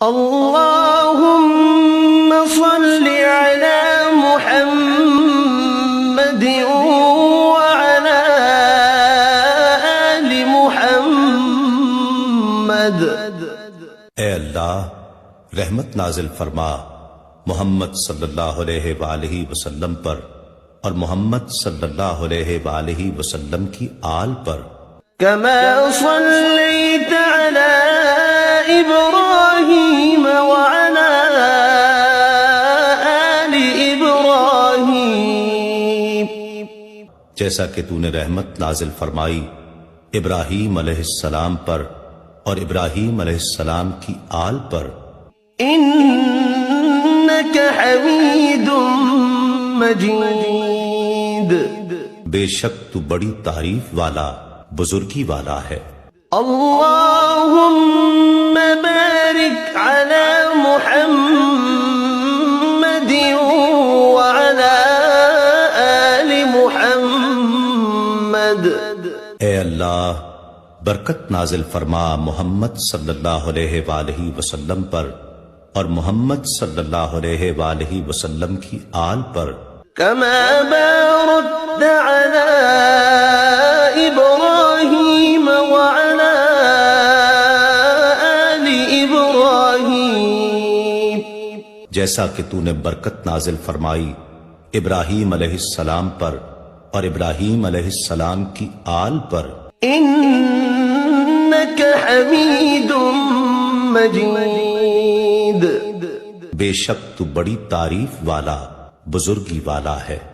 اللهم صل على محمد وعلى آل محمد۔ اے اللہ رحمت نازل فرما محمد صلی اللہ علیہ وآلہ وسلم پر اور محمد صلی اللہ علیہ وآلہ وسلم کی آل پر۔ كما صليت على إبراهيم وعلى آل إبراهيم، جیسا کہ تو نے رحمت نازل فرمائی ابراہیم علیہ السلام پر اور ابراہیم علیہ السلام کی آل پر۔ إنك حميد مجيد، بے شک تو بڑی تعریف والا بزرگی والا ہے۔ اللهم بارك على محمد وعلى آل محمد۔ اے اللہ برکت نازل فرما محمد صلی اللہ علیہ وآلہ وسلم پر اور محمد صلی اللہ علیہ وآلہ وسلم کی آل پر۔ كما باركت على إبراهيم وعلى آل إبراهيم، جیسا کہ تو نے برکت نازل فرمائی ابراہیم علیہ السلام پر اور ابراہیم علیہ السلام کی آل پر۔ إنك حميد مجيد، بے شک تو بڑی تعریف والا بزرگی والا ہے۔